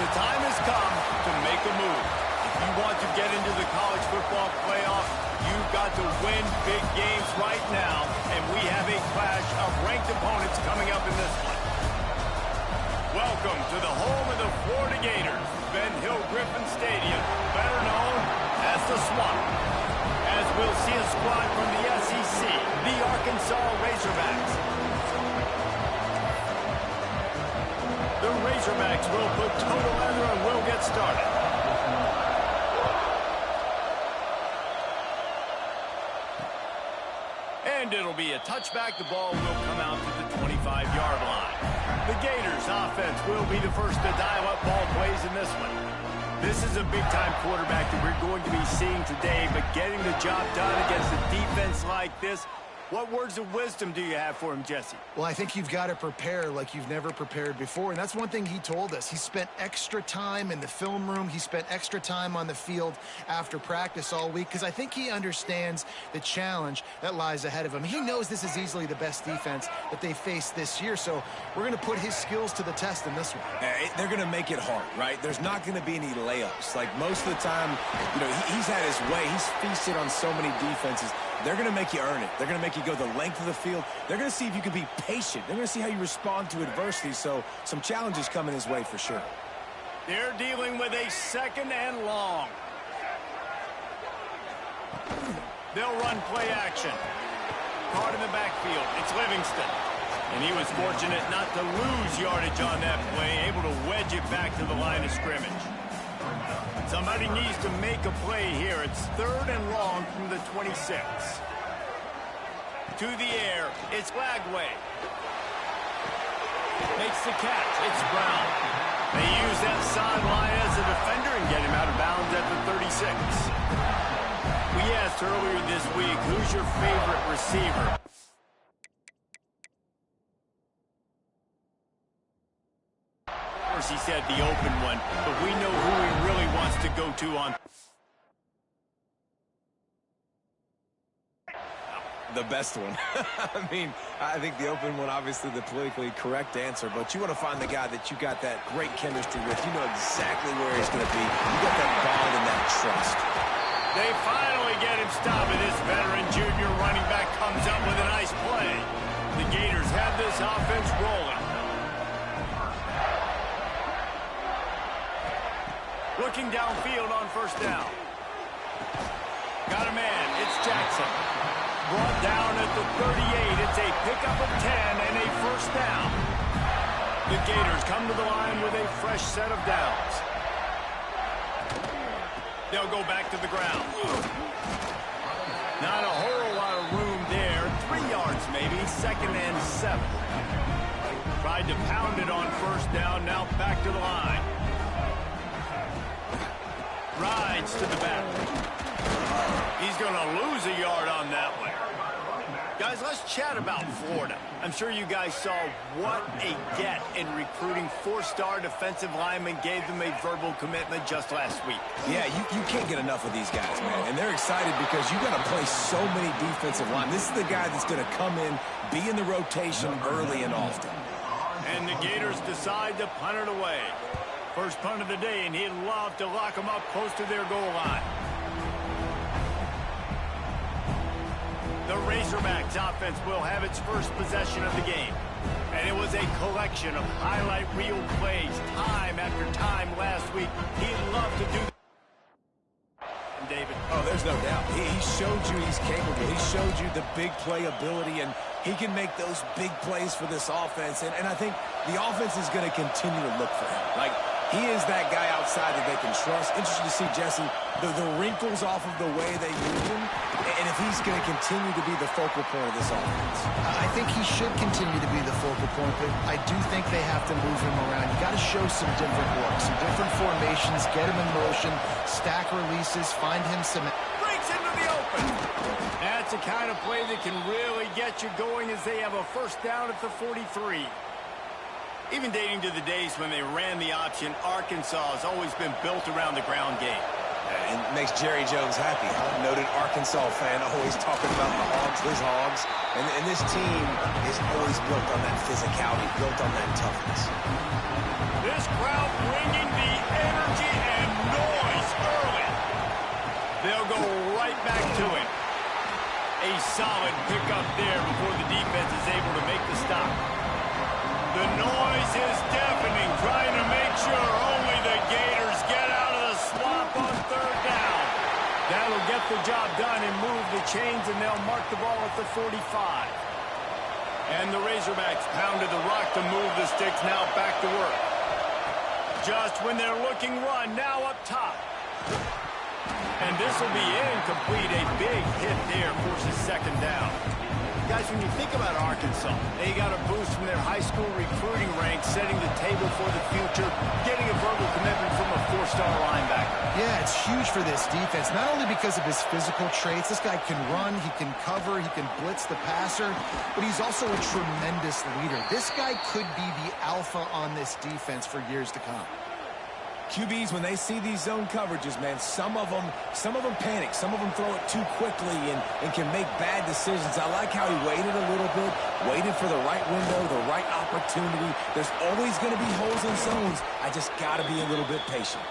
the time has come to make a move. If you want to get into the college football playoff, you've got to win big games right now, and we have a clash of ranked opponents coming up in this one. Welcome to the home of the Florida Gators, Ben Hill Griffin Stadium, better known as the Swamp. As we'll see a squad from the SEC, the Arkansas Razorbacks. The Razorbacks will put total leather and will get started. And it'll be a touchback. The ball will come out to the 25-yard line. The Gators offense will be the first to dial up ball plays in this one. This is a big-time quarterback that we're going to be seeing today, but getting the job done against a defense like this, what words of wisdom do you have for him, Jesse? Well, I think you've got to prepare like you've never prepared before, and that's one thing he told us. He spent extra time in the film room. He spent extra time on the field after practice all week because I think he understands the challenge that lies ahead of him. He knows this is easily the best defense that they faced this year, so we're going to put his skills to the test in this one. They're going to make it hard, right? There's not going to be any layups. Like most of the time, you know, he's had his way. He's feasted on so many defenses. They're going to make you earn it. They're going to make you go the length of the field. They're going to see if you can be patient. They're going to see how you respond to adversity. So some challenges coming his way for sure. They're dealing with a second and long. They'll run play action. Caught in the backfield. It's Livingston. And he was fortunate not to lose yardage on that play, able to wedge it back to the line of scrimmage. Somebody needs to make a play here. It's third and long from the 26. To the air, it's Lagway. Makes the catch. It's Brown. They use that sideline as a defender and get him out of bounds at the 36. We asked earlier this week, who's your favorite receiver? He said the open one, but we know who he really wants to go to on. The best one. I mean, I think the open one, obviously the politically correct answer, but you want to find the guy that you got that great chemistry with. You know exactly where he's going to be. You got that bond and that trust. They finally get him stopped, and this veteran junior running back comes up with a nice play. The Gators have this offense rolling. Looking downfield on first down. Got a man. It's Jackson. Brought down at the 38. It's a pickup of 10 and a first down. The Gators come to the line with a fresh set of downs. They'll go back to the ground. Not a whole lot of room there. 3 yards maybe. Second and 7. Tried to pound it on first down. Now back to the line. Rides to the back. He's going to lose a yard on that one. Guys, let's chat about Florida. I'm sure you guys saw what a get in recruiting 4-star defensive linemen gave them a verbal commitment just last week. Yeah, you can't get enough of these guys, man. And they're excited because you got to play so many defensive linemen. This is the guy that's going to come in, be in the rotation early and often. And the Gators decide to punt it away. First punt of the day, and he'd love to lock them up close to their goal line. The Razorbacks offense will have its first possession of the game. And it was a collection of highlight reel plays time after time last week. He'd love to do that. David. Oh, there's no doubt. He showed you he's capable. He showed you the big play ability, and he can make those big plays for this offense. And I think the offense is going to continue to look for him. Like, he is that guy outside that they can trust. Interesting to see, Jesse, the wrinkles off of the way they use him, and if he's going to continue to be the focal point of this offense. I think he should continue to be the focal point, but I do think they have to move him around. You got to show some different looks, some different formations, get him in motion, stack releases, find him some... Breaks into the open. That's the kind of play that can really get you going as they have a first down at the 43. Even dating to the days when they ran the option, Arkansas has always been built around the ground game. And makes Jerry Jones happy, huh? Noted Arkansas Arkansas fan, always talking about the Hogs, his Hogs. And this team is always built on that physicality, built on that toughness. This crowd bringing the energy and noise early. They'll go right back to it. A solid pickup there before the defense is able to make the stop. The noise is deafening, trying to make sure only the Gators get out of the swamp on third down. That'll get the job done and move the chains, and they'll mark the ball at the 45. And the Razorbacks pounded the rock to move the sticks, now back to work. Just when they're looking run, now up top. And this will be incomplete. A big hit there forces second down. Guys, when you think about Arkansas, they got a boost from their high school recruiting ranks, setting the table for the future, getting a verbal commitment from a four-star linebacker. Yeah, it's huge for this defense, not only because of his physical traits. This guy can run, he can cover, he can blitz the passer, but he's also a tremendous leader. This guy could be the alpha on this defense for years to come. QBs, when they see these zone coverages, man, some of them panic. Some of them throw it too quickly and can make bad decisions. I like how he waited a little bit, waited for the right window, the right opportunity. There's always going to be holes in zones. I just got to be a little bit patient.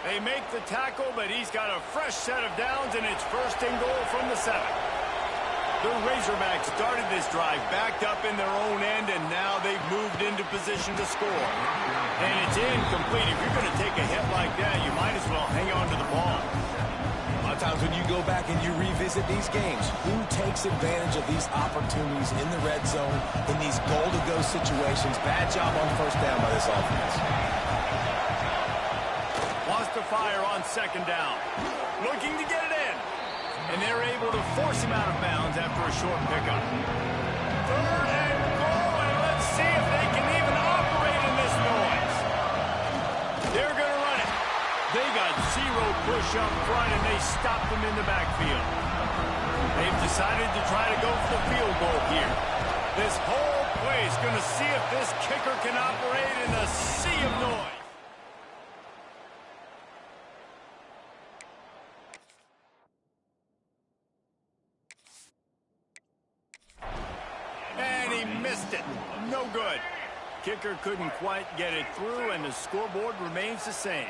They make the tackle, but he's got a fresh set of downs, and it's first and goal from the 7. The Razorbacks started this drive backed up in their own end, and now they've moved into position to score. And it's incomplete. If you're going to take a hit like that, you might as well hang on to the ball. A lot of times when you go back and you revisit these games, who takes advantage of these opportunities in the red zone, in these goal-to-go situations? Bad job on first down by this offense. Wants to fire on second down. Looking to get it in. And they're able to force him out of bounds after a short pickup. Third and goal, and let's see if they can even operate in this noise. They're going to run it. They got zero push up front, and they stopped them in the backfield. They've decided to try to go for the field goal here. This whole play is going to see if this kicker can operate in a sea of noise. No good. Kicker couldn't quite get it through, and the scoreboard remains the same.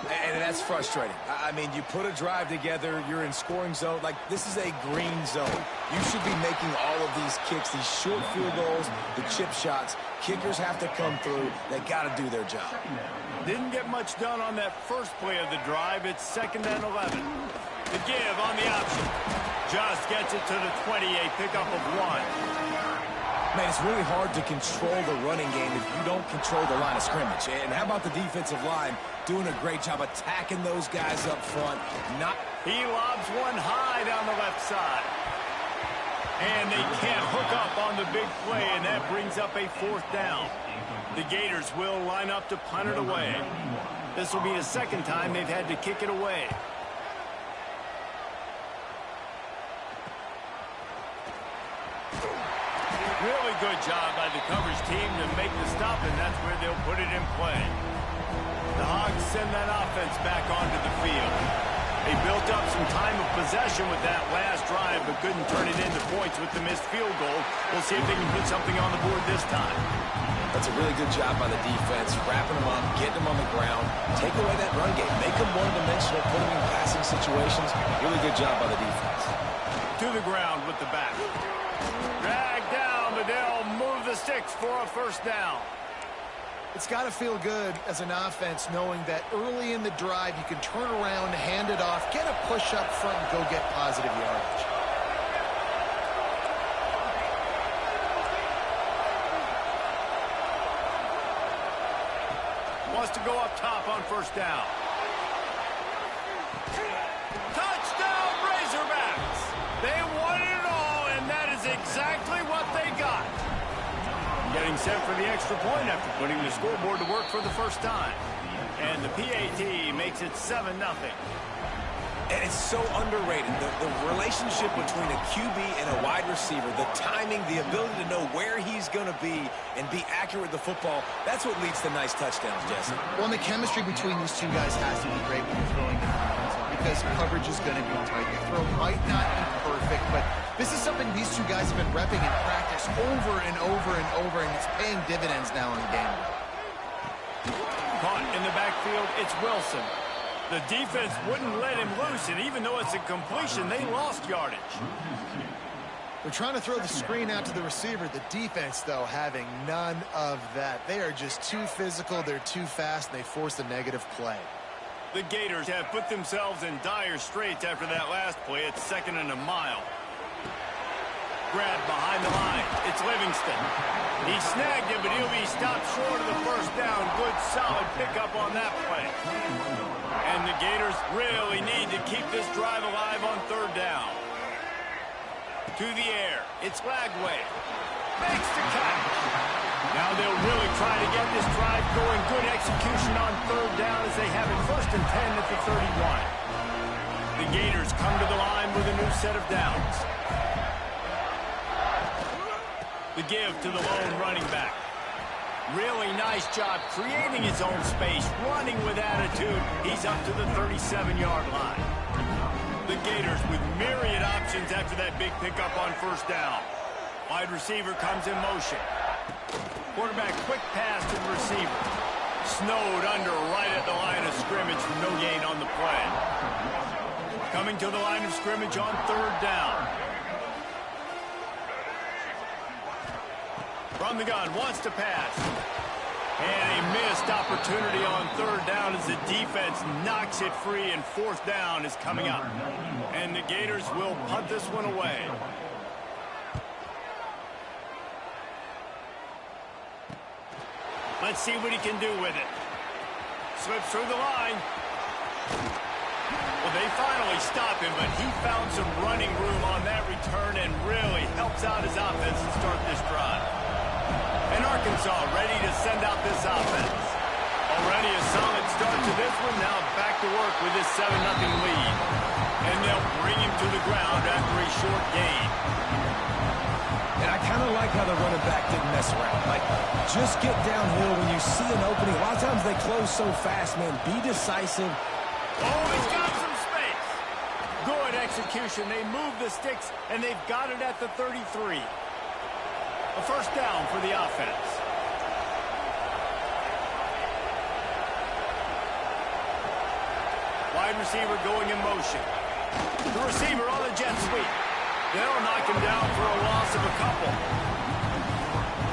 And that's frustrating. I mean, you put a drive together, you're in scoring zone. Like, this is a green zone. You should be making all of these kicks, these short field goals, the chip shots. Kickers have to come through. They got to do their job. Didn't get much done on that first play of the drive. It's 2nd and 11. The give on the option. Just gets it to the 28, pickup of 1. Man, it's really hard to control the running game if you don't control the line of scrimmage. And how about the defensive line doing a great job attacking those guys up front? He lobs one high down the left side. And they can't hook up on the big play, and that brings up a 4th down. The Gators will line up to punt it away. This will be the 2nd time they've had to kick it away. Really good job by the coverage team to make the stop, and that's where they'll put it in play. The Hogs send that offense back onto the field. They built up some time of possession with that last drive, but couldn't turn it into points with the missed field goal. We'll see if they can put something on the board this time. That's a really good job by the defense, wrapping them up, getting them on the ground, take away that run game, make them one-dimensional, put them in passing situations. Really good job by the defense. To the ground with the back. Drag down, but they'll move the sticks for a 1st down. It's got to feel good as an offense knowing that early in the drive you can turn around, hand it off, get a push up front, and go get positive yardage. Wants to go up top on 1st down. Touchdown, Razorbacks! They won it all, and that is exactly what they got. Getting set for the extra point after putting the scoreboard to work for the 1st time. And the PAT makes it 7-0. And it's so underrated. The relationship between a QB and a wide receiver, the timing, the ability to know where he's going to be and be accurate with the football, that's what leads to nice touchdowns, Jesse. Well, and the chemistry between these two guys has to be great when you're throwing in the end zone because coverage is going to be tight. You throw might not be perfect, but this is something these two guys have been repping in practice over and over and over, and it's paying dividends now in the game. Caught in the backfield, it's Wilson. The defense wouldn't let him loose, and even though it's a completion, they lost yardage. They're trying to throw the screen out to the receiver. The defense, though, having none of that. They are just too physical, they're too fast, and they force a negative play. The Gators have put themselves in dire straits after that last play. It's 2nd and a mile. Grab behind the line. It's Livingston. He snagged it, but he'll be stopped short of the first down. Good, solid pickup on that play. And the Gators really need to keep this drive alive on 3rd down. To the air. It's Lagway. Makes the catch. Now they'll really try to get this drive going. Good execution on 3rd down as they have it 1st and 10 at the 31. The Gators come to the line with a new set of downs. The give to the lone running back. Really nice job creating his own space, running with attitude. He's up to the 37-yard line. The Gators with myriad options after that big pickup on 1st down. Wide receiver comes in motion. Quarterback quick pass to the receiver. Snowed under right at the line of scrimmage for no gain on the play. Coming to the line of scrimmage on 3rd down. From the gun, wants to pass. And a missed opportunity on 3rd down as the defense knocks it free, and 4th down is coming up. And the Gators will punt this one away. Let's see what he can do with it. Slips through the line. Well, they finally stop him, but he found some running room on that return and really helps out his offense to start this drive. And Arkansas ready to send out this offense. Already a solid start to this one. Now back to work with this 7-0 lead. And they'll bring him to the ground after a short gain. And I kind of like how the running back didn't mess around. Like, just get downhill when you see an opening. A lot of times they close so fast, man. Be decisive. Oh, he's got some space. Good execution. They move the sticks, and they've got it at the 33. A 1st down for the offense. Wide receiver going in motion. The receiver on the jet sweep. They'll knock him down for a loss of a couple.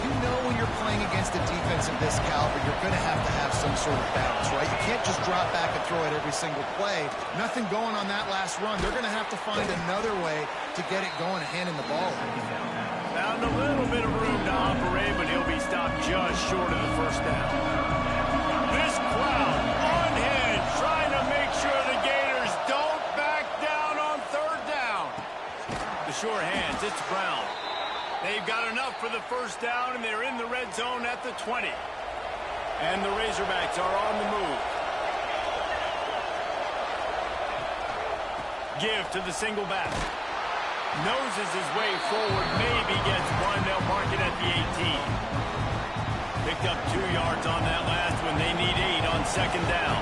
You know when you're playing against a defense of this caliber, you're going to have some sort of balance, right? You can't just drop back and throw it every single play. Nothing going on that last run. They're going to have to find another way to get it going and handing the ball. Found a little bit of room to operate, but he'll be stopped just short of the 1st down. This crowd unhinged, trying to make sure the Gators don't back down on 3rd down. The sure hands, it's Brown. They've got enough for the 1st down, and they're in the red zone at the 20. And the Razorbacks are on the move. Give to the single back. Noses his way forward, maybe gets one. They'll mark it at the 18. Picked up 2 yards on that last one. They need 8 on 2nd down.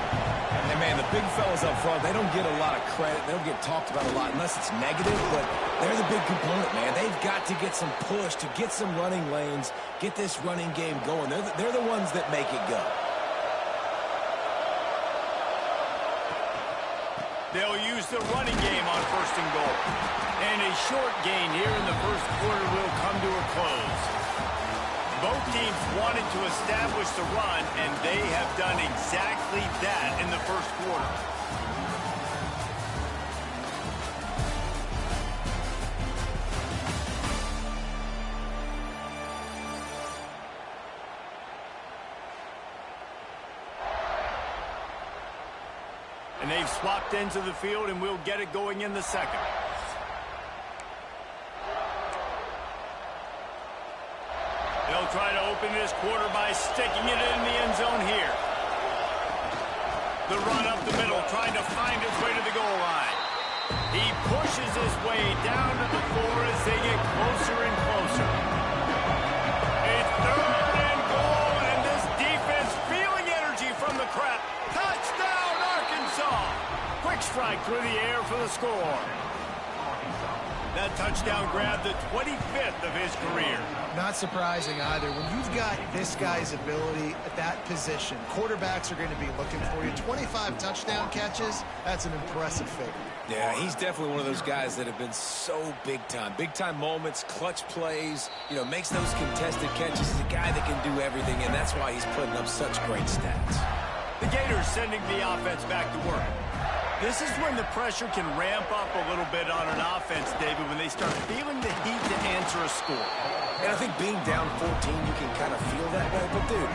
And, man, the big fellas up front, they don't get a lot of credit. They don't get talked about a lot unless it's negative, but they're the big component, man. They've got to get some push, to get some running lanes, get this running game going. They're the ones that make it go. They'll use the running game on 1st and goal. And a short gain here in the 1st quarter will come to a close. Both teams wanted to establish the run, and they have done exactly that in the 1st quarter. And they've swapped ends of the field, and we'll get it going in the 2nd. They'll try to open this quarter by sticking it in the end zone here. The run up the middle, trying to find his way to the goal line. He pushes his way down to the 4 as they get closer and closer. It's 3rd and goal, and this defense feeling energy from the crowd. Touchdown, Arkansas! Quick strike through the air for the score. That touchdown grabbed the 25th of his career. Not surprising either. When you've got this guy's ability at that position, quarterbacks are going to be looking for you. 25 touchdown catches, that's an impressive figure. Yeah, he's definitely one of those guys that have been so big time. Big time moments, clutch plays, makes those contested catches. He's a guy that can do everything, and that's why he's putting up such great stats. The Gators sending the offense back to work. This is when the pressure can ramp up a little bit on an offense, David, when they start feeling the heat to answer a score. And I think being down 14, you can kind of feel that way. But, dude,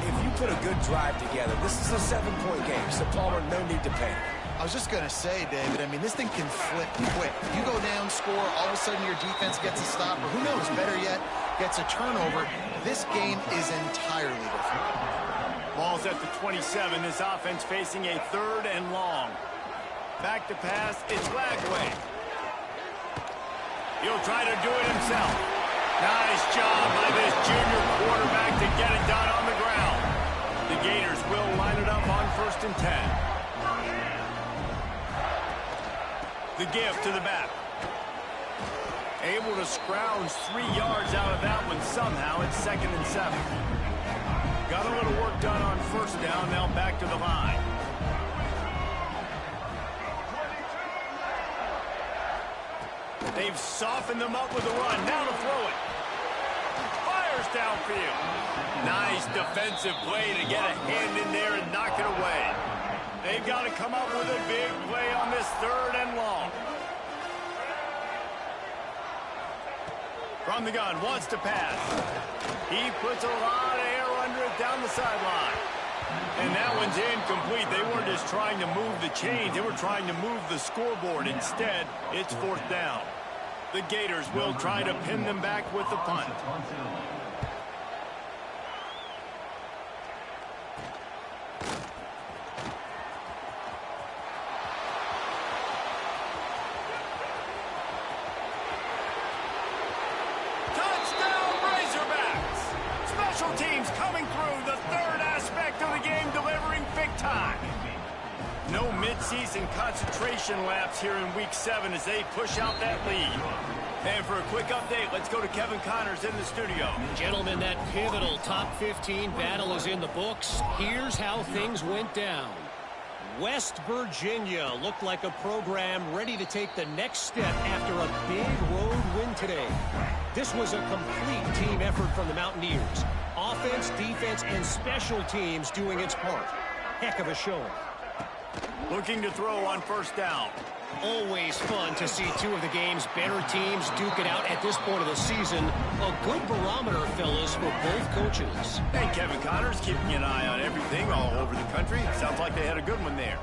if you put a good drive together, this is a 7-point game, so Palmer, no need to panic. I was just going to say, David, I mean, this thing can flip quick. You go down, score, all of a sudden your defense gets a stop, or who knows, better yet, gets a turnover. This game is entirely different. Ball's at the 27. This offense facing a 3rd and long. Back to pass, it's Lagway. He'll try to do it himself. Nice job by this junior quarterback to get it done on the ground. The Gators will line it up on 1st and 10. The give to the back. Able to scrounge 3 yards out of that one somehow. It's 2nd and 7. Got a little work done on 1st down. Now back to the line. They've softened them up with a run. Now to throw it. Fires downfield. Nice defensive play to get a hand in there and knock it away. They've got to come up with a big play on this 3rd and long. From the gun, wants to pass. He puts a lot of air under it down the sideline. And that one's incomplete. They weren't just trying to move the chains. They were trying to move the scoreboard. Instead, it's 4th down. The Gators will try to pin them back with the punt. Touchdown, Razorbacks! Special teams coming through, the 3rd aspect of the game, delivering big time. No mid-season concentration laps here in Week 7 as they push out that lead. And for a quick update, let's go to Kevin Connors in the studio. Gentlemen, that pivotal top 15 battle is in the books. Here's how things went down. West Virginia looked like a program ready to take the next step after a big road win today. This was a complete team effort from the Mountaineers. Offense, defense, and special teams doing its part. Heck of a showing. Looking to throw on 1st down. Always fun to see 2 of the game's better teams duke it out at this point of the season. A good barometer, fellas, for both coaches. And Kevin Connors keeping an eye on everything all over the country. Sounds like they had a good one there.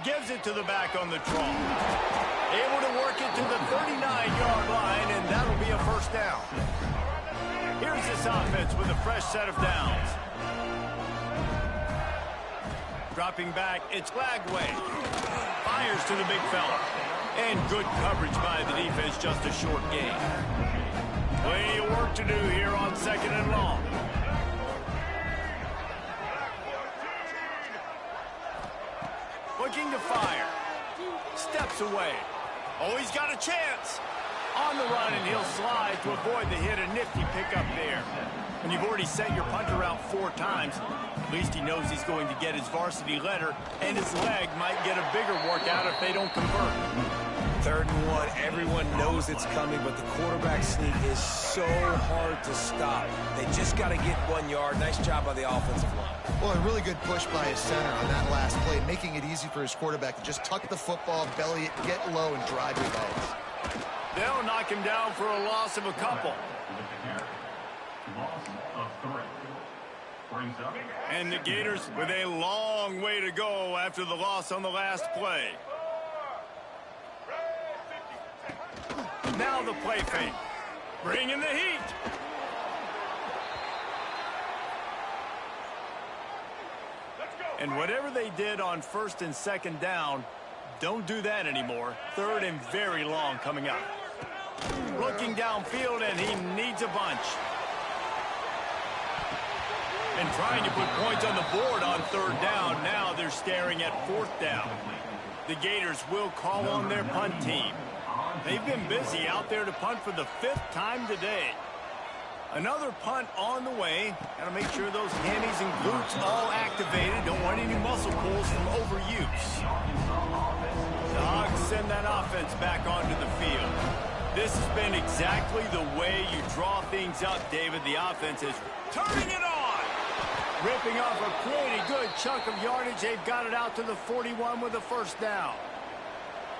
Gives it to the back on the draw. Able to work it to the 39-yard line, and that'll be a 1st down. Here's this offense with a fresh set of downs. Dropping back, it's Lagway. Fires to the big fella. And good coverage by the defense, just a short gain. Plenty of work to do here on 2nd and long. Looking to fire. Steps away. Oh, he's got a chance. On the run, and he'll slide to avoid the hit. A nifty pickup there. When you've already sent your punter out 4 times, at least he knows he's going to get his varsity letter, and his leg might get a bigger workout if they don't convert. 3rd and 1, everyone knows it's coming, but the quarterback sneak is so hard to stop. They just got to get 1 yard. Nice job by the offensive line. Well, a really good push by his center on that last play, making it easy for his quarterback to just tuck the football, belly it, get low, and drive your legs. They'll knock him down for a loss of a couple. And the Gators with a long way to go after the loss on the last play. Now the play fake. Bringing the heat. And whatever they did on 1st and 2nd down, don't do that anymore. 3rd and very long coming up. Looking downfield, and he needs a bunch. And trying to put points on the board on 3rd down. Now they're staring at 4th down. The Gators will call on their punt team. They've been busy out there to punt for the 5th time today. Another punt on the way. Got to make sure those hammies and glutes all activated. Don't want any muscle pulls from overuse. The Hogs send that offense back onto the field. This has been exactly the way you draw things up, David. The offense is turning it on. Ripping off a pretty good chunk of yardage. They've got it out to the 41 with a first down.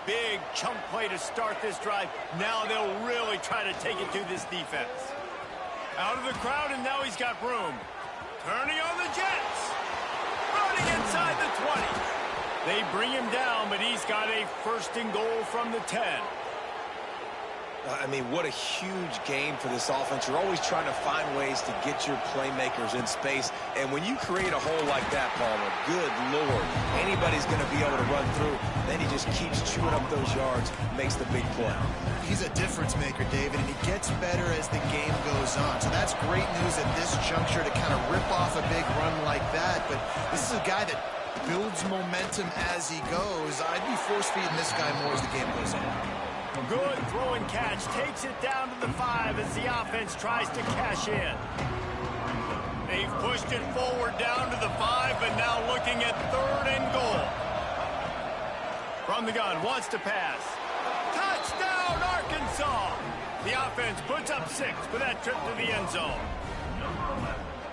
Big chunk play to start this drive. Now they'll really try to take it to this defense. Out of the crowd, and now he's got room. Turning on the Jets. Running inside the 20. They bring him down, but he's got a first and goal from the 10. I mean, what a huge game for this offense. You're always trying to find ways to get your playmakers in space. And when you create a hole like that, Palmer, good Lord, anybody's going to be able to run through. Then he just keeps chewing up those yards, makes the big play. He's a difference maker, David, and he gets better as the game goes on. So that's great news at this juncture to kind of rip off a big run like that. But this is a guy that builds momentum as he goes. I'd be force-feeding this guy more as the game goes on. Good throw and catch. Takes it down to the 5 as the offense tries to cash in. They've pushed it forward down to the 5, but now looking at 3rd and goal. From the gun, wants to pass. Touchdown, Arkansas! The offense puts up 6 for that trip to the end zone.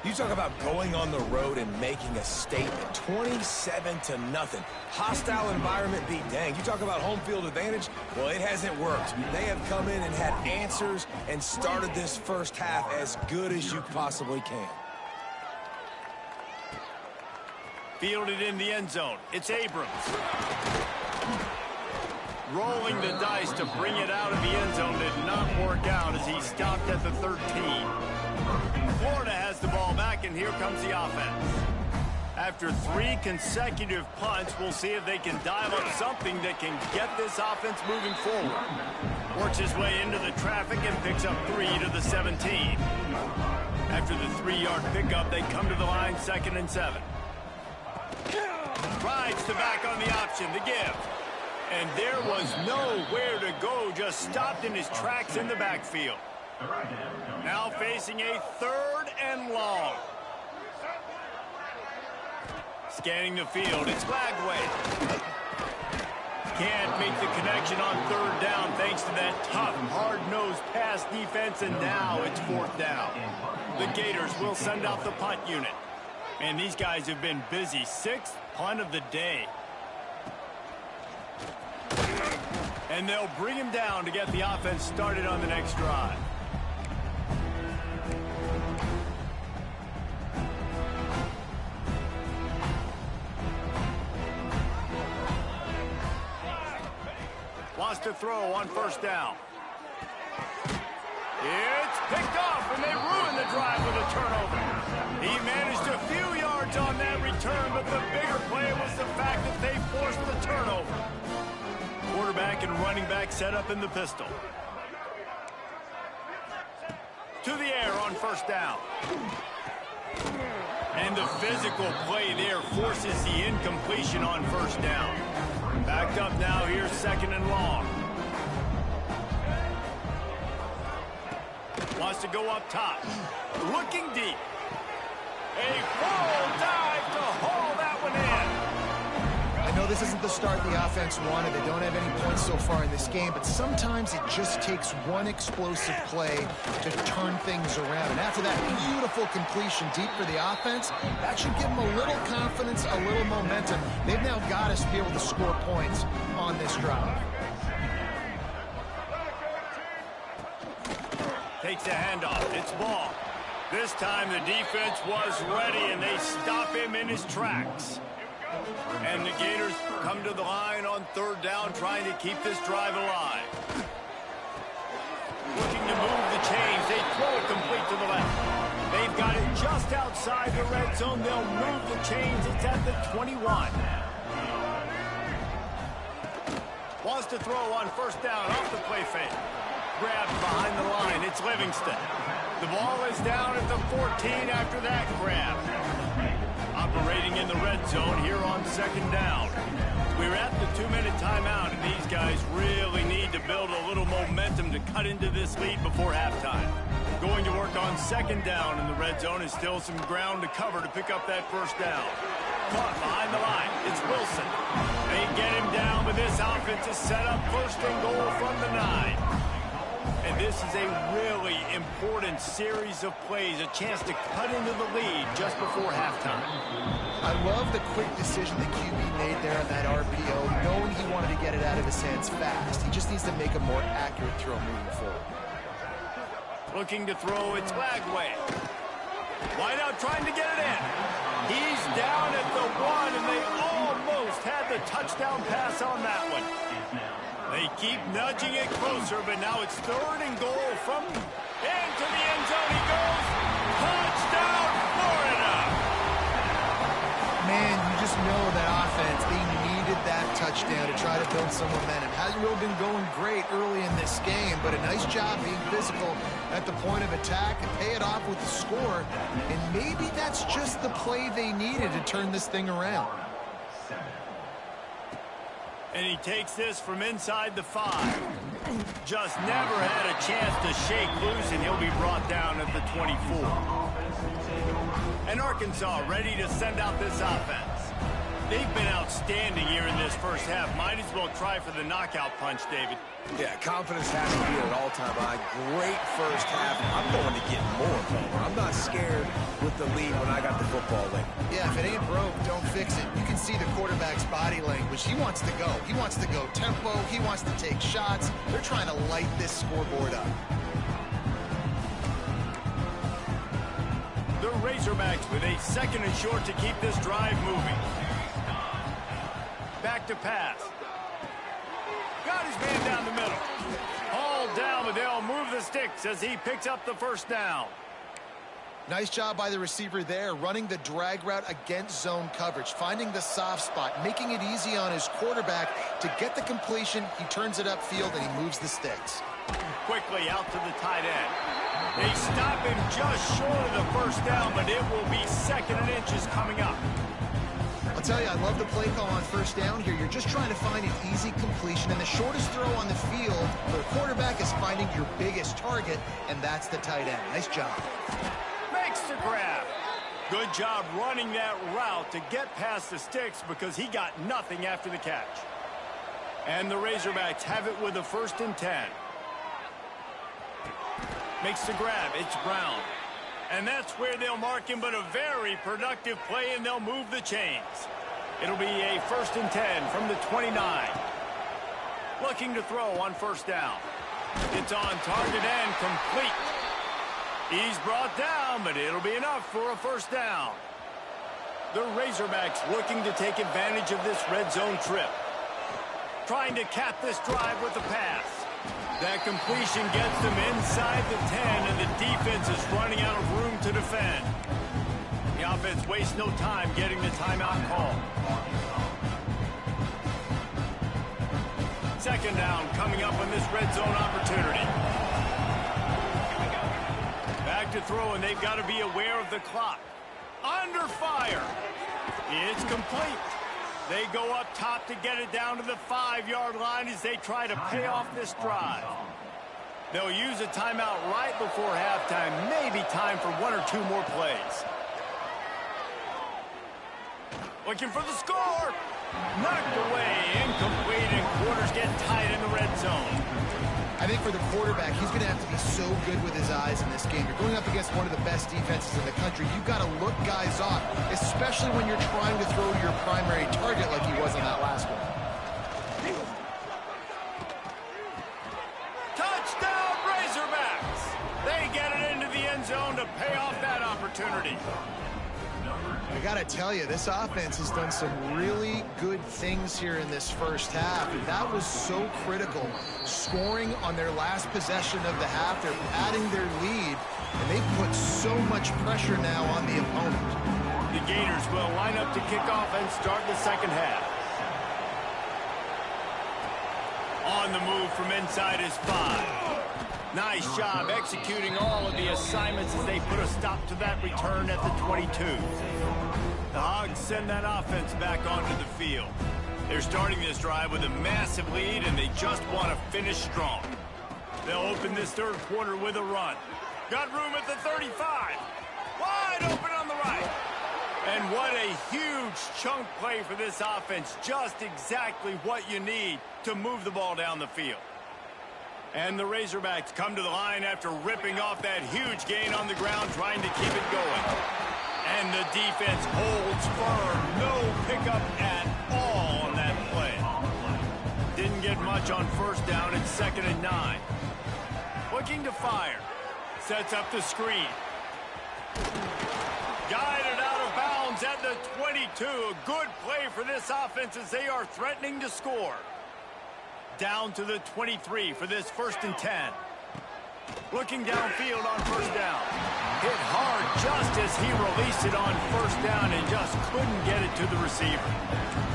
You talk about going on the road and making a statement. 27-0. Hostile environment beat dang. You talk about home field advantage. Well, it hasn't worked. They have come in and had answers and started this first half as good as you possibly can. Fielded in the end zone. It's Abrams. Rolling the dice to bring it out of the end zone did not work out as he stopped at the 13. Florida has the ball back, and here comes the offense. After 3 consecutive punts, we'll see if they can dial up something that can get this offense moving forward. Works his way into the traffic and picks up 3 to the 17. After the 3-yard pickup, they come to the line 2nd and 7. Rides the back on the option, the give. And there was nowhere to go, just stopped in his tracks in the backfield. Now facing a 3rd and long. Scanning the field, it's Lagway. Can't make the connection on 3rd down thanks to that tough, hard-nosed pass defense, and now it's 4th down. The Gators will send out the punt unit. And these guys have been busy. 6th punt of the day. And they'll bring him down to get the offense started on the next drive. Wants to throw on 1st down. It's picked off, and they ruin the drive with a turnover. He managed a few yards on that return, but the bigger play was the fact that they forced the turnover. Quarterback and running back set up in the pistol. To the air on 1st down. And the physical play there forces the incompletion on 1st down. Backed up now, here's 2nd and long. Wants to go up top. Looking deep. A full dive to haul that one in. I know this isn't the start the offense wanted. They don't have any points so far in this game, but sometimes it just takes one explosive play to turn things around. And after that beautiful completion deep for the offense, that should give them a little confidence, a little momentum. They've now got us to be able to score points on this drive. Takes a handoff. It's ball. This time the defense was ready, and they stop him in his tracks. And the Gators come to the line on 3rd down, trying to keep this drive alive. Looking to move the chains. They throw it complete to the left. They've got it just outside the red zone. They'll move the chains. It's at the 21. Wants to throw on 1st down off the play fake. Grabbed behind the line. It's Livingston. The ball is down at the 14 after that grab. Operating in the red zone here on 2nd down. We're at the 2-minute timeout, and these guys really need to build a little momentum to cut into this lead before halftime. Going to work on second down in the red zone is still some ground to cover to pick up that first down. Caught behind the line. It's Wilson. They get him down, but this offense is set up first and goal from the 9. And this is a really important series of plays, a chance to cut into the lead just before halftime. I love the quick decision the QB made there on that RPO, knowing he wanted to get it out of his hands fast. He just needs to make a more accurate throw moving forward. Looking to throw, it's Lagway. Wide out trying to get it in. He's down at the 1, and they almost had the touchdown pass on that one. They keep nudging it closer, but now it's third and goal from into the end zone. He goes. Touchdown, Florida! Man, you just know that offense, they needed that touchdown to try to build some momentum. Hasn't really been going great early in this game, but a nice job being physical at the point of attack and pay it off with the score. And maybe that's just the play they needed to turn this thing around. And he takes this from inside the 5. Just never had a chance to shake loose, and he'll be brought down at the 24. And Arkansas ready to send out this offense. They've been outstanding here in this first half. Might as well try for the knockout punch, David. Yeah, confidence has to be at an all-time high. Great first half. I'm going to get more, Bowler. I'm not scared with the lead when I got the football in. Yeah, if it ain't broke, don't fix it. You can see the quarterback's body language. He wants to go. He wants to go tempo. He wants to take shots. They're trying to light this scoreboard up. The Razorbacks with a second and short to keep this drive moving. Back to pass. Got his man down the middle. Hauled down, but they'll move the sticks as he picks up the first down. Nice job by the receiver there, running the drag route against zone coverage, finding the soft spot, making it easy on his quarterback to get the completion. He turns it upfield, and he moves the sticks. Quickly out to the tight end. They stop him just short of the first down, but it will be second and inches coming up. I'll tell you, I love the play call on first down here. You're just trying to find an easy completion, and the shortest throw on the field for the quarterback is finding your biggest target, and that's the tight end. Nice job. Makes the grab. Good job running that route to get past the sticks because he got nothing after the catch. And the Razorbacks have it with a 1st and 10. Makes the grab. It's Brown. And that's where they'll mark him, but a very productive play, and they'll move the chains. It'll be a 1st and 10 from the 29. Looking to throw on first down. It's on target and complete. He's brought down, but it'll be enough for a first down. The Razorbacks looking to take advantage of this red zone trip. Trying to cap this drive with a pass. That completion gets them inside the 10, and the defense is running out of room to defend. The offense wastes no time getting the timeout call. Second down coming up on this red zone opportunity. Back to throw, and they've got to be aware of the clock. Under fire. It's complete. They go up top to get it down to the 5-yard line as they try to pay off this drive. They'll use a timeout right before halftime. Maybe time for 1 or 2 more plays. Looking for the score. Knocked away, incomplete, and quarters get tight in the red zone. I think for the quarterback, he's going to have to be so good with his eyes in this game. You're going up against one of the best defenses in the country. You've got to look guys off, especially when you're trying to throw to your primary target like he was on that last one. Touchdown, Razorbacks! They get it into the end zone to pay off that opportunity. I got to tell you, this offense has done some really good things here in this first half. And that was so critical. Scoring on their last possession of the half, they're adding their lead, and they put so much pressure now on the opponent. The Gators will line up to kick off and start the second half. On the move from inside is 5. Nice job executing all of the assignments as they put a stop to that return at the 22. The Hogs send that offense back onto the field. They're starting this drive with a massive lead, and they just want to finish strong. They'll open this third quarter with a run. Got room at the 35. Wide open on the right. And what a huge chunk play for this offense. Just exactly what you need to move the ball down the field. And the Razorbacks come to the line after ripping off that huge gain on the ground, trying to keep it going. And the defense holds firm. No pickup at all on that play. Didn't get much on first down. It's 2nd and 9. Looking to fire. Sets up the screen. Guided out of bounds at the 22. A good play for this offense as they are threatening to score. Down to the 23 for this 1st and 10. Looking downfield on first down. Hit hard just as he released it on first down and just couldn't get it to the receiver.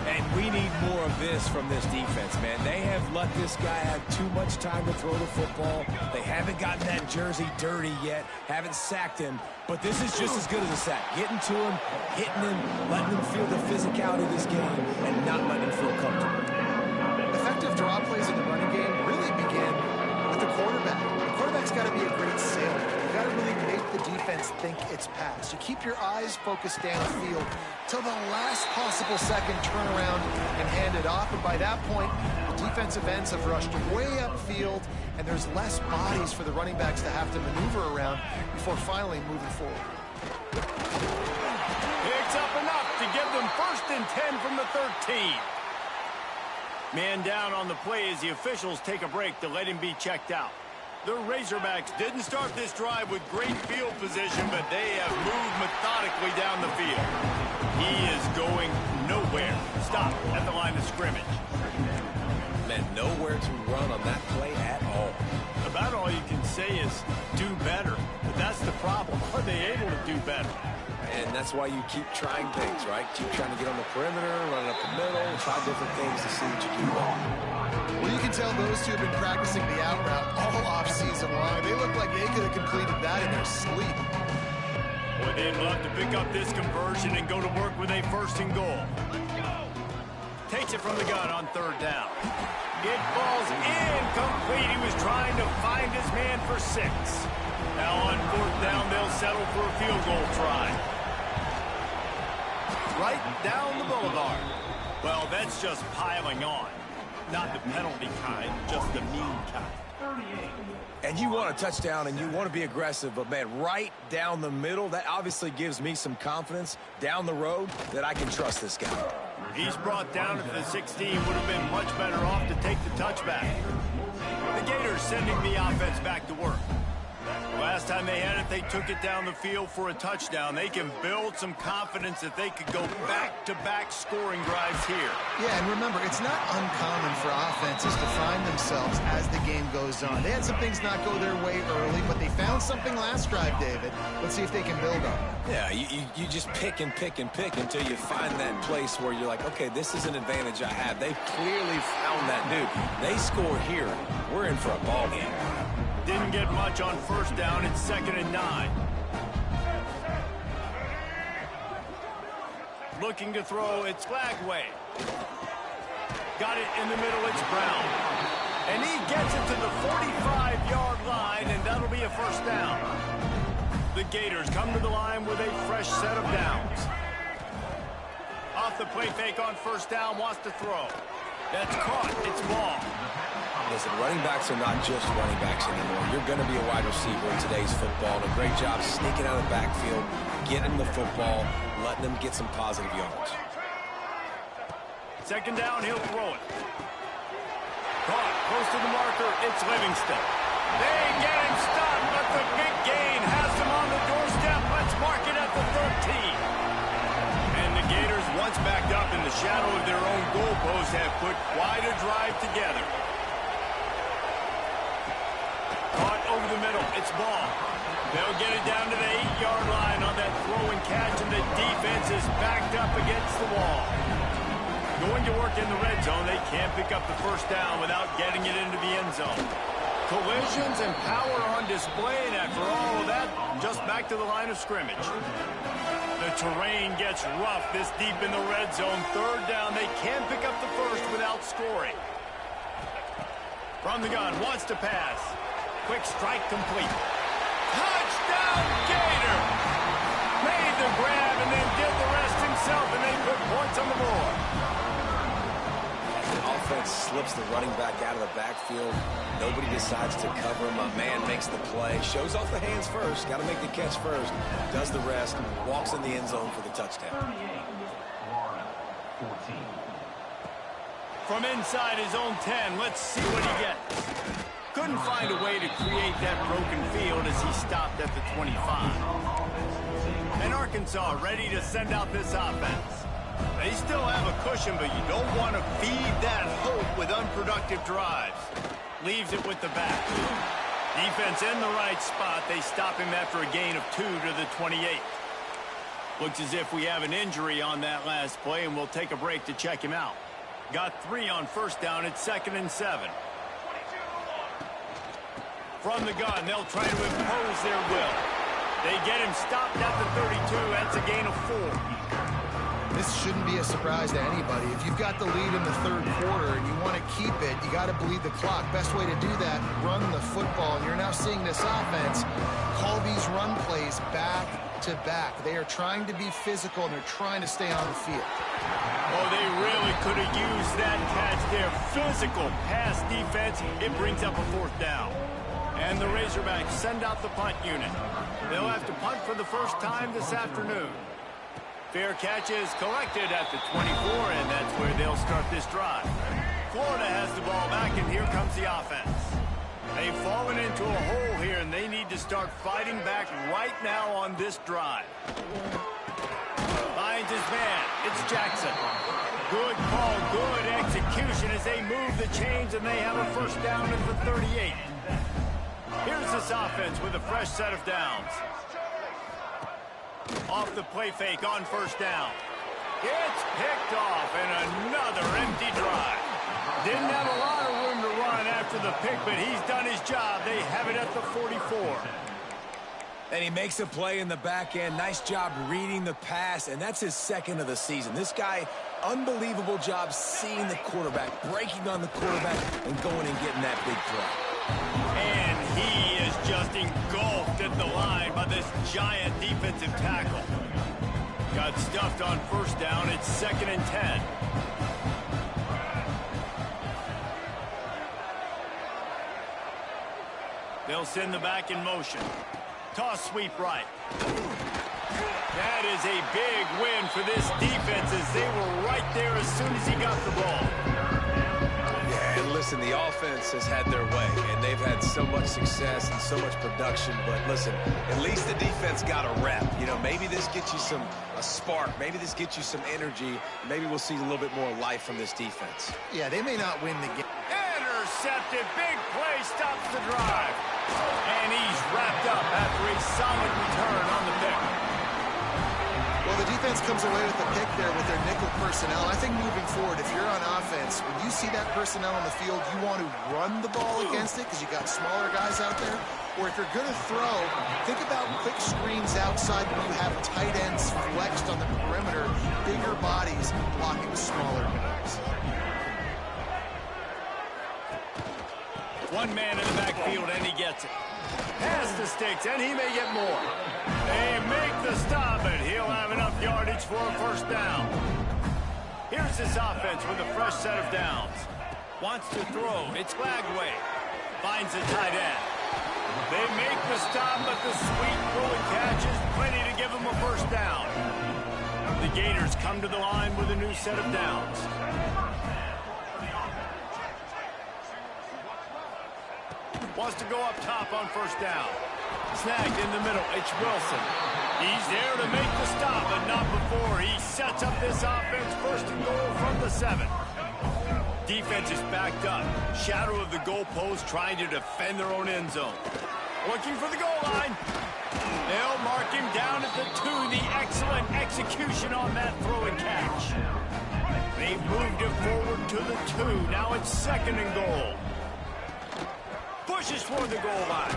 And we need more of this from this defense, man. They have let this guy have too much time to throw the football. They haven't gotten that jersey dirty yet, haven't sacked him. But this is just as good as a sack. Getting to him, hitting him, letting him feel the physicality of this game, and not letting him feel comfortable. Effective draw plays in the running game really begin with the quarterback. The quarterback's got to be a great sailor. You've got to really make the defense think it's pass. You keep your eyes focused downfield till the last possible second, turn around and hand it off. And by that point, the defensive ends have rushed way upfield, and there's less bodies for the running backs to have to maneuver around before finally moving forward. Picks up enough to give them 1st and 10 from the 13. Man down on the play as the officials take a break to let him be checked out. The Razorbacks didn't start this drive with great field position, but they have moved methodically down the field. He is going nowhere. Stop at the line of scrimmage. Man, nowhere to run on that play at all. About all you can say is do better. But that's the problem. Are they able to do better? And that's why you keep trying things, right? Keep trying to get on the perimeter, running up the middle, try different things to see what you do well. Well, you can tell those two have been practicing the out route all off-season long. They look like they could have completed that in their sleep. Boy, they'd love to pick up this conversion and go to work with a 1st and goal. Takes it from the gun on 3rd down. It falls incomplete. He was trying to find his man for 6. Now on 4th down, they'll settle for a field goal try. Right down the boulevard. Well, that's just piling on. Not the penalty kind, just the mean kind. And you want a touchdown and you want to be aggressive, but man, right down the middle, that obviously gives me some confidence down the road that I can trust this guy. He's brought down at the 16, would have been much better off to take the touchback. The Gators sending the offense back to work. Last time they had it, they took it down the field for a touchdown. They can build some confidence that they could go back-to-back scoring drives here. Yeah, and remember, it's not uncommon for offenses to find themselves as the game goes on. They had some things not go their way early, but they found something last drive, David. Let's see if they can build on it. Yeah, you just pick and pick and pick until you find that place where you're like, okay, this is an advantage I have. They've clearly found that dude. They score here. We're in for a ball game. Didn't get much on first down. It's 2nd and 9. Looking to throw. It's Flagway. Got it in the middle. It's Brown. And he gets it to the 45-yard line, and that'll be a 1st down. The Gators come to the line with a fresh set of downs. Off the play fake on 1st down. Wants to throw. That's caught. It's ball. Listen, running backs are not just running backs anymore. You're going to be a wide receiver in today's football. And a great job sneaking out of the backfield, getting the football, letting them get some positive yards. 2nd down, he'll throw it. Caught, close to the marker, it's Livingston. They get him stopped, but the big gain has him on the doorstep. Let's mark it at the 13. And the Gators, once backed up in the shadow of their own goalpost, have put quite a drive together. Caught over the middle. It's ball. They'll get it down to the 8-yard line on that throw and catch, and the defense is backed up against the wall. Going to work in the red zone. They can't pick up the 1st down without getting it into the end zone. Collisions and power on display, and after all of that, just back to the line of scrimmage. The The terrain gets rough this deep in the red zone. Third down, they can't pick up the first without scoring. From the gun, wants to pass. Quick strike complete. Touchdown, Gator! Made the grab and then did the rest himself, and they put points on the board. The offense slips the running back out of the backfield. Nobody decides to cover him. A man makes the play. Shows off the hands first. Got to make the catch first. Does the rest. Walks in the end zone for the touchdown. From inside his own 10, let's see what he gets. Couldn't find a way to create that broken field as he stopped at the 25. And Arkansas ready to send out this offense. They still have a cushion, but you don't want to feed that hope with unproductive drives. Leaves it with the back. Defense in the right spot. They stop him after a gain of 2 to the 28. Looks as if we have an injury on that last play, and we'll take a break to check him out. Got 3 on first down. It's 2nd and 7. From the gun, they'll try to impose their will. They get him stopped at the 32. That's a gain of 4. This shouldn't be a surprise to anybody. If you've got the lead in the third quarter and you want to keep it, you got to bleed the clock. Best way to do that, run the football. And you're now seeing this offense call these run plays back to back. They are trying to be physical, and they're trying to stay on the field. Oh, they really could have used that catch there. Physical pass defense. It brings up a 4th down. And the Razorbacks send out the punt unit. They'll have to punt for the first time this afternoon. Fair catch is collected at the 24, and that's where they'll start this drive. Florida has the ball back, and here comes the offense. They've fallen into a hole here, and they need to start fighting back right now on this drive. Finds his man. It's Jackson. Good call, good execution as they move the chains, and they have a first down at the 38. Here's this offense with a fresh set of downs. Off the play fake on first down. It's picked off, and another empty drive. Didn't have a lot of room to run after the pick, but he's done his job. They have it at the 44. And he makes a play in the back end. Nice job reading the pass, and that's his 2nd of the season. This guy, unbelievable job seeing the quarterback, breaking on the quarterback, and going and getting that big play. And he is just engulfed at the line by this giant defensive tackle. Got stuffed on first down. It's 2nd and 10. They'll send the back in motion. Toss sweep right. That is a big win for this defense as they were right there as soon as he got the ball. Yeah, and listen, the offense has had their way, and they've had so much success and so much production. But listen, at least the defense got a rep. You know, maybe this gets you a spark. Maybe this gets you some energy. Maybe we'll see a little bit more life from this defense. Yeah, they may not win the game. Intercepted. Big play stops the drive. And he's wrapped up after a solid return on the pick. Well, the defense comes away with the pick there with their nickel personnel. I think moving forward, if you're on offense, when you see that personnel on the field, you want to run the ball against it because you got smaller guys out there. Or if you're going to throw, think about quick screens outside when you have tight ends flexed on the perimeter, bigger bodies blocking smaller guys. One man in the backfield, and he gets it. Pass the sticks, and he may get more. They make the stop, and he'll have enough yardage for a first down. Here's this offense with a fresh set of downs. Wants to throw. It's Lagway. Finds the tight end. They make the stop, but the sweet throw and catch is plenty to give them a first down. The Gators come to the line with a new set of downs. Wants to go up top on first down. Snagged in the middle. It's Wilson. He's there to make the stop, but not before. He sets up this offense first and goal from the 7. Defense is backed up. Shadow of the goalpost trying to defend their own end zone. Looking for the goal line. They'll mark him down at the 2. The excellent execution on that throw and catch. They've moved it forward to the 2. Now it's 2nd and goal. Pushes for the goal line.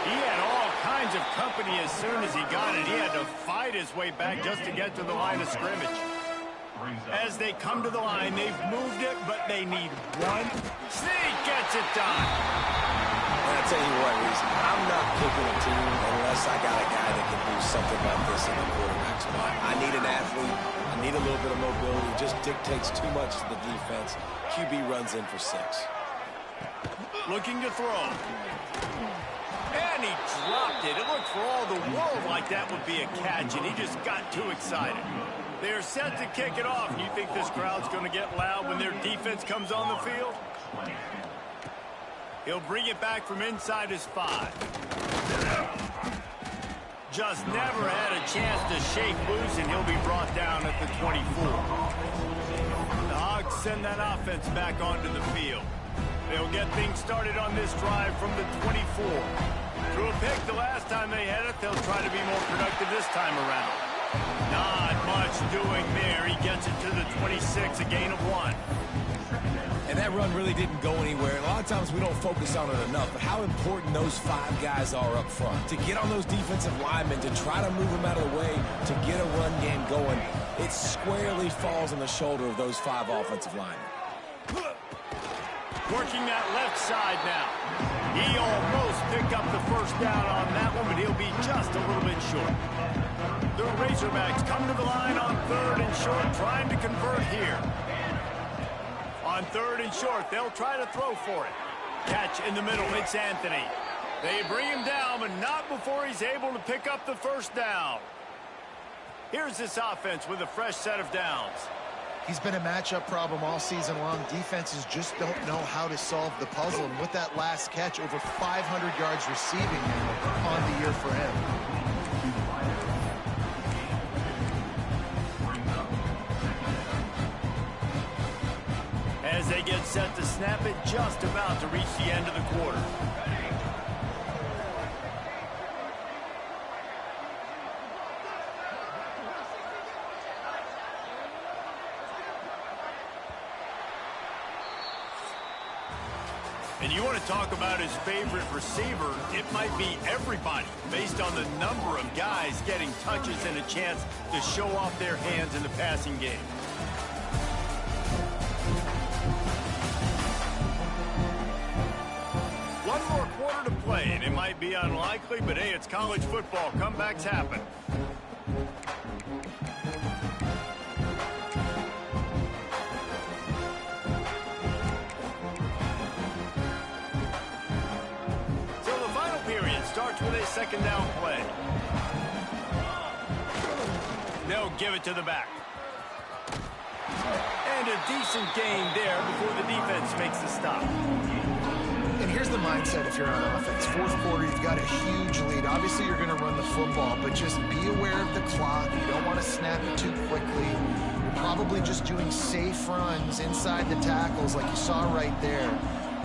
He had all kinds signs of company as soon as he got it. He had to fight his way back just to get to the line of scrimmage. As they come to the line, they've moved it, but they need one. Sneak gets it done. And I tell you what, Reese, I'm not picking a team unless I got a guy that can do something like this in the quarterback spot. I need an athlete. I need a little bit of mobility. It just dictates too much to the defense. QB runs in for 6. Looking to throw. And he dropped it. It looked for all the world like that would be a catch, and he just got too excited. They're set to kick it off. You think this crowd's going to get loud when their defense comes on the field? He'll bring it back from inside his 5. Just never had a chance to shake loose, and he'll be brought down at the 24. The Hogs send that offense back onto the field. They'll get things started on this drive from the 24. Threw a pick the last time they had it. They'll try to be more productive this time around. Not much doing there. He gets it to the 26, a gain of 1. And that run really didn't go anywhere. A lot of times we don't focus on it enough, but how important those 5 guys are up front. To get on those defensive linemen, to try to move them out of the way, to get a run game going, it squarely falls on the shoulder of those 5 offensive linemen. Working that left side now. He almost picked up the first down on that one, but he'll be just a little bit short. The Razorbacks come to the line on 3rd and short, trying to convert here. On 3rd and short, they'll try to throw for it. Catch in the middle, it's Anthony. They bring him down, but not before he's able to pick up the first down. Here's this offense with a fresh set of downs. He's been a matchup problem all season long. Defenses just don't know how to solve the puzzle. And with that last catch, over 500 yards receiving on the year for him. As they get set to snap it, just about to reach the end of the quarter. And you want to talk about his favorite receiver, it might be everybody, based on the number of guys getting touches and a chance to show off their hands in the passing game. One more quarter to play, and it might be unlikely, but hey, it's college football. Comebacks happen. Starts with a 2nd down play. They'll give it to the back. And a decent gain there before the defense makes the stop. And here's the mindset if you're on offense. 4th quarter, you've got a huge lead. Obviously, you're going to run the football, but just be aware of the clock. You don't want to snap it too quickly. You're probably just doing safe runs inside the tackles like you saw right there.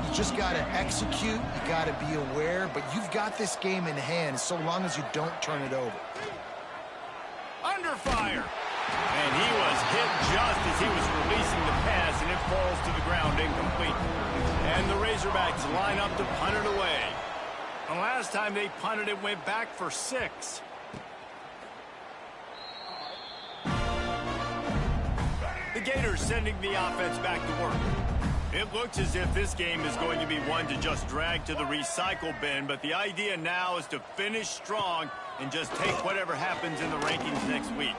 You just got to execute, you got to be aware, but you've got this game in hand so long as you don't turn it over. Under fire. And he was hit just as he was releasing the pass, and it falls to the ground incomplete. And the Razorbacks line up to punt it away. And last time they punted it, went back for 6. The Gators sending the offense back to work. It looks as if this game is going to be one to just drag to the recycle bin, but the idea now is to finish strong and just take whatever happens in the rankings next week.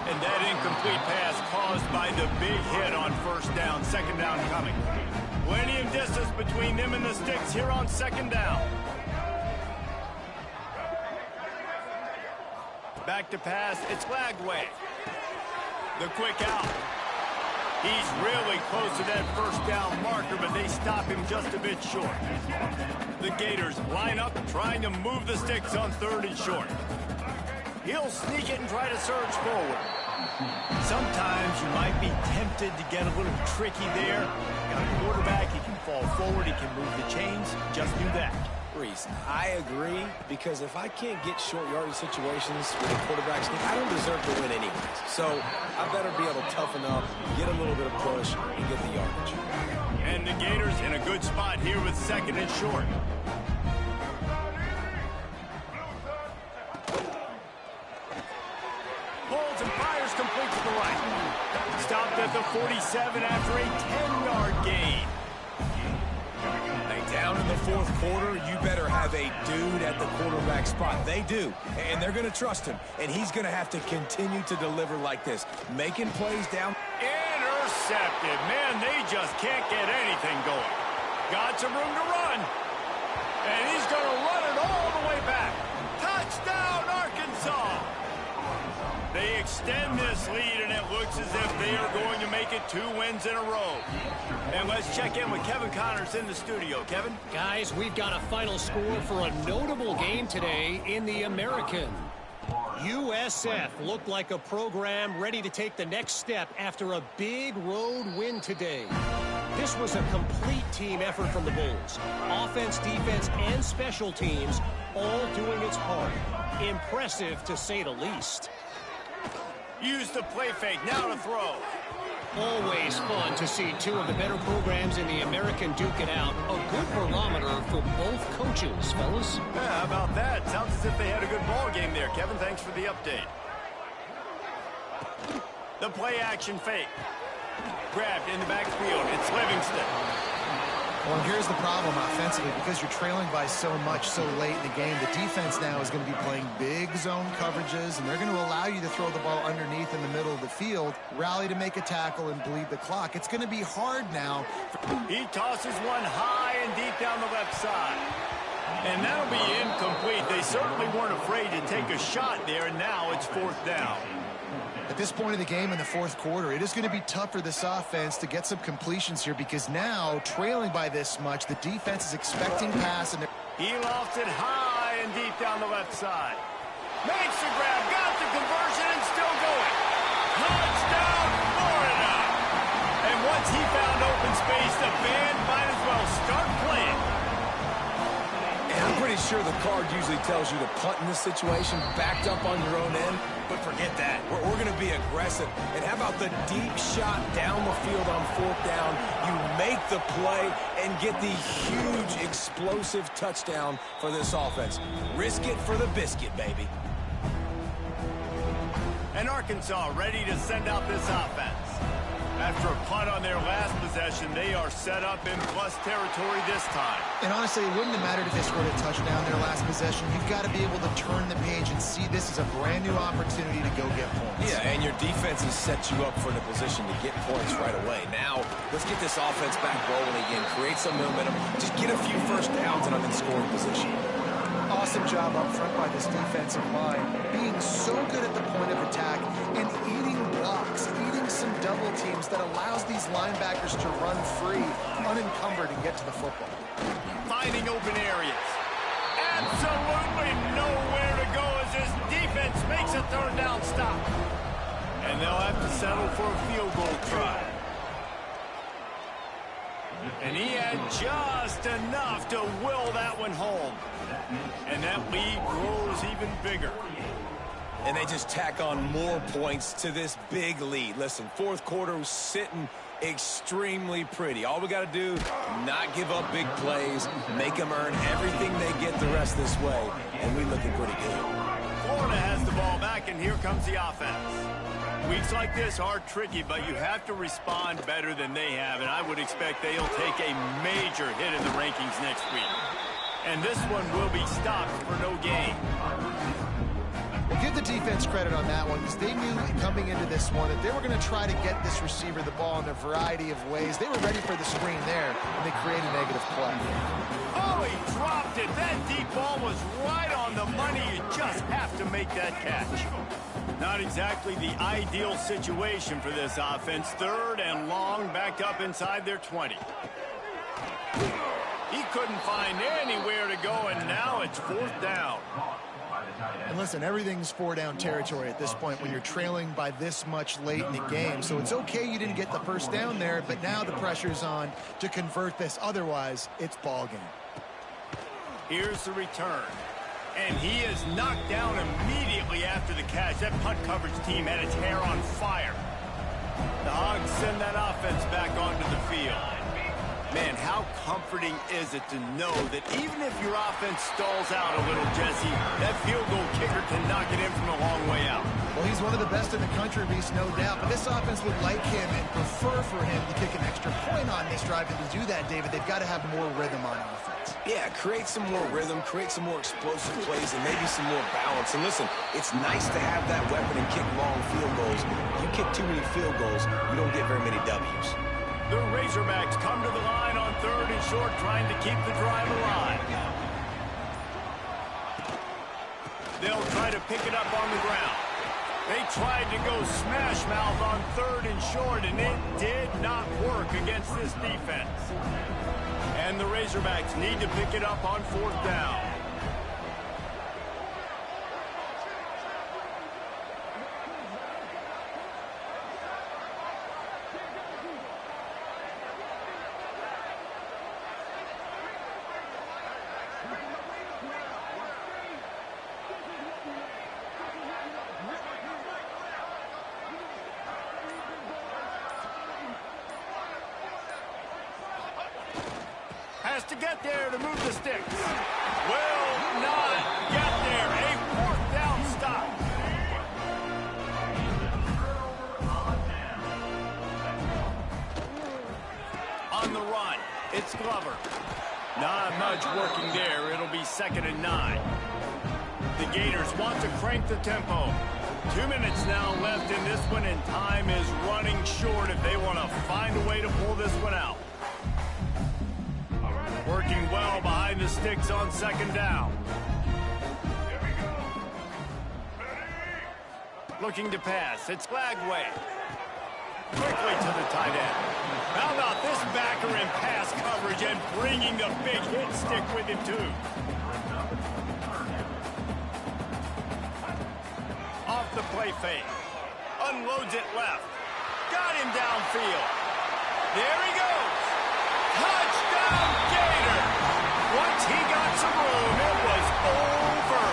And that incomplete pass caused by the big hit on 1st down, 2nd down coming. Plenty of distance between them and the sticks here on 2nd down. Back to pass, it's Lagway. The quick out. He's really close to that 1st down marker, but they stop him just a bit short. The Gators line up, trying to move the sticks on 3rd and short. He'll sneak it and try to surge forward. Sometimes you might be tempted to get a little tricky there. Got a quarterback, he can fall forward, he can move the chains. Just do that. Reese, I agree, because if I can't get short yardage situations with a quarterback sneak, I don't deserve to win anyways. So I better be able to toughen up, get a little bit of push, and get the yardage. And the Gators in a good spot here with 2nd and short. at the 47 after a 10-yard gain. Down in the fourth quarter, you better have a dude at the quarterback spot. They do, and they're going to trust him, and he's going to have to continue to deliver like this, making plays down. Intercepted. Man, they just can't get anything going. Got some room to run, and he's going to run it all the way back. Touchdown, Arkansas! They extend this lead, and it looks as if they are going to make it 2 wins in a row. And let's check in with Kevin Connors in the studio. Kevin? Guys, we've got a final score for a notable game today in the American. USF looked like a program ready to take the next step after a big road win today. This was a complete team effort from the Bulls. Offense, defense, and special teams all doing its part. Impressive, to say the least. Use the play fake, now to throw. Always fun to see 2 of the better programs in the American duke it out. A good barometer for both coaches, fellas. Yeah, how about that? Sounds as if they had a good ball game there. Kevin, thanks for the update. The play action fake. Grabbed in the backfield. It's Livingston. Well, here's the problem offensively. Because you're trailing by so much so late in the game, the defense now is going to be playing big zone coverages, and they're going to allow you to throw the ball underneath in the middle of the field, rally to make a tackle, and bleed the clock. It's going to be hard now. He tosses one high and deep down the left side. And that'll be incomplete. They certainly weren't afraid to take a shot there, and now it's 4th down. At this point of the game in the fourth quarter, it is going to be tough for this offense to get some completions here because now, trailing by this much, the defense is expecting pass. And he lofts it high and deep down the left side. Makes the grab, got the conversion, and still going. Touchdown, Florida! And once he found open space, the band might as well start playing. And I'm pretty sure the card usually tells you to punt in this situation, backed up on your own end. But forget that. We're going to be aggressive. And how about the deep shot down the field on 4th down? You make the play and get the huge explosive touchdown for this offense. Risk it for the biscuit, baby. And Arkansas ready to send out this offense. After a punt on their last possession, they are set up in plus territory this time. And honestly, it wouldn't have mattered if they scored a touchdown their last possession. You've got to be able to turn the page and see this as a brand new opportunity to go get points. Yeah, and your defense has set you up for the position to get points right away. Now, let's get this offense back rolling again, create some momentum, just get a few first downs, and I'm in scoring position. Awesome job up front by this defensive line, being so good at the point of attack and eating blocks, eating some double teams that allows these linebackers to run free, unencumbered, and get to the football. Finding open areas. Absolutely nowhere to go as this defense makes a 3rd down stop. And they'll have to settle for a field goal try. And he had just enough to will that one home. And that lead grows even bigger. And they just tack on more points to this big lead. Listen, fourth quarter was sitting extremely pretty. All we got to do, not give up big plays, make them earn everything they get the rest this way, and we looking pretty good. Florida has the ball back, and here comes the offense. Weeks like this are tricky, but you have to respond better than they have, and I would expect they'll take a major hit in the rankings next week. And this one will be stopped for no gain. Well, give the defense credit on that one because they knew coming into this one that they were going to try to get this receiver the ball in a variety of ways. They were ready for the screen there, and they created a negative play. Oh, he dropped it. That deep ball was right on the money. You just have to make that catch. Not exactly the ideal situation for this offense. 3rd and long, backed up inside their 20. He couldn't find anywhere to go, and now it's 4th down. And listen, everything's 4-down territory at this point when you're trailing by this much late in the game. So it's okay you didn't get the first down there, but now the pressure's on to convert this. Otherwise, it's ball game. Here's the return. And he is knocked down immediately after the catch. That punt coverage team had its hair on fire. The Hogs send that offense back onto the field. Man, how comforting is it to know that even if your offense stalls out a little, Jesse, that field goal kicker can knock it in from a long way out? Well, he's one of the best in the country, Reese, no doubt. But this offense would like him and prefer for him to kick an extra point on this drive. And to do that, David, they've got to have more rhythm on offense. Yeah, create some more rhythm, create some more explosive plays, and maybe some more balance. And listen, it's nice to have that weapon and kick long field goals. You kick too many field goals, you don't get very many W's. The Razorbacks come to the line on 3rd and short, trying to keep the drive alive. They'll try to pick it up on the ground. They tried to go smash mouth on 3rd and short, and it did not work against this defense. And the Razorbacks need to pick it up on 4th down. Has to get there to move the sticks. Will not get there. A 4th down stop. On the run, it's Glover. Not much working there. It'll be 2nd and 9. The Gators want to crank the tempo. 2 minutes now left in this one, and time is running short if they want to find a way to pull this one out. Working well behind the sticks on 2nd down. Looking to pass. It's Lagway. Quickly to the tight end. How about this backer in pass coverage and bringing the big hit stick with him, too. Off the play fake. Unloads it left. Got him downfield. There he goes. Touchdown, Gator! Once he got some room, it was over.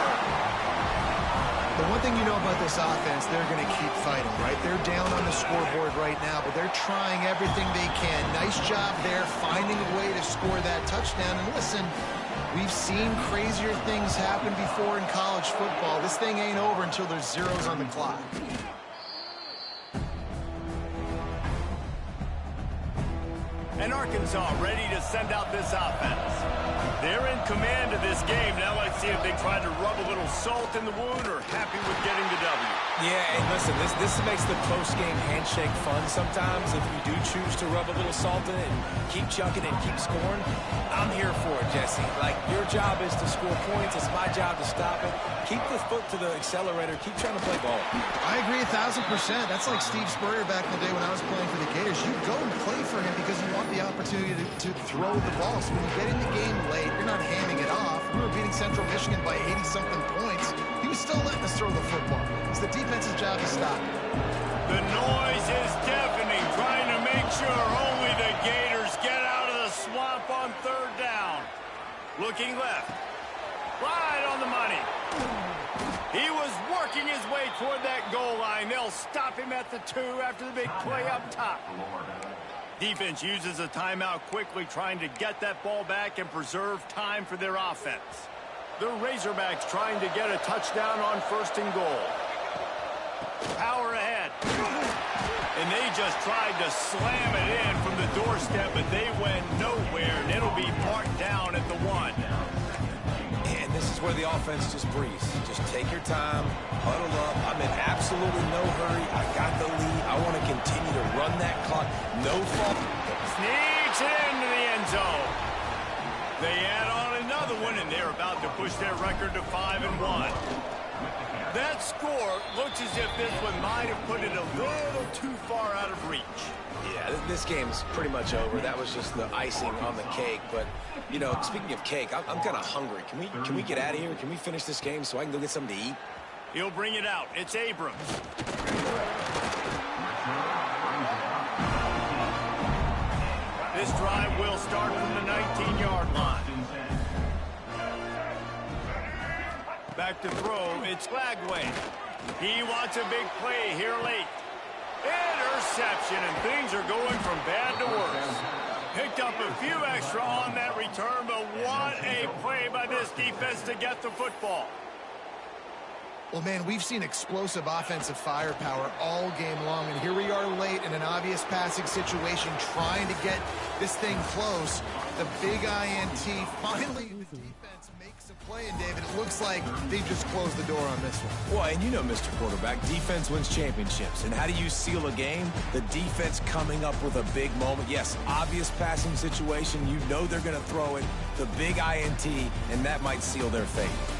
The one thing you know about this offense, they're going to keep fighting, right? They're down on the scoreboard right now, but they're trying everything they can. Nice job there, finding a way to score that touchdown. And listen, we've seen crazier things happen before in college football. This thing ain't over until there's zeros on the clock. And Arkansas ready to send out this offense. They're in command of this game. Now let's see if they try to rub a little salt in the wound or happy with getting the W. Yeah, and listen, this makes the post-game handshake fun sometimes. If you do choose to rub a little salt in it and keep chucking and keep scoring, I'm here for it, Jesse. Like, your job is to score points. It's my job to stop it. Keep the foot to the accelerator. Keep trying to play ball. I agree 1,000%. That's like Steve Spurrier back in the day when I was playing for the Gators. You go and play for him because you want the opportunity to throw the ball. So when you get in the game late, you're not handing it off. We were beating Central Michigan by 80-something points. He was still letting us throw the football. It's the defense's job to stop it. The noise is deafening, trying to make sure only the Gators get out of the swamp on 3rd down. Looking left. Right on the money. He was working his way toward that goal line. They'll stop him at the 2 after the big play up top. Defense uses a timeout quickly, trying to get that ball back and preserve time for their offense. The Razorbacks trying to get a touchdown on 1st and goal. Power ahead. And they just tried to slam it in from the doorstep, but they went nowhere, and it'll be marked down at the 1. And this is where the offense just breathes. Just take your time, huddle up. I'm in absolutely no hurry. I got the lead. I want to continue to run that clock. No fault. Sneaks it into the end zone. They add on another one, and they're about to push their record to 5-1. That score looks as if this one might have put it a little too far out of reach. Yeah, this game's pretty much over. That was just the icing on the cake. But, you know, speaking of cake, I'm kind of hungry. Can we get out of here? Can we finish this game so I can go get something to eat? He'll bring it out. It's Abrams. This drive will start from the 19-yard line. Back to throw, it's Lagway. He wants a big play here late. Interception, and things are going from bad to worse. Picked up a few extra on that return, but what a play by this defense to get the football. Well, man, we've seen explosive offensive firepower all game long, and here we are late in an obvious passing situation trying to get this thing close. The big INT, finally the defense makes a play, and David, it looks like they just closed the door on this one. Well, and you know, Mr. Quarterback, defense wins championships. And how do you seal a game? The defense coming up with a big moment. Yes, obvious passing situation. You know they're going to throw it. The big INT, and that might seal their fate.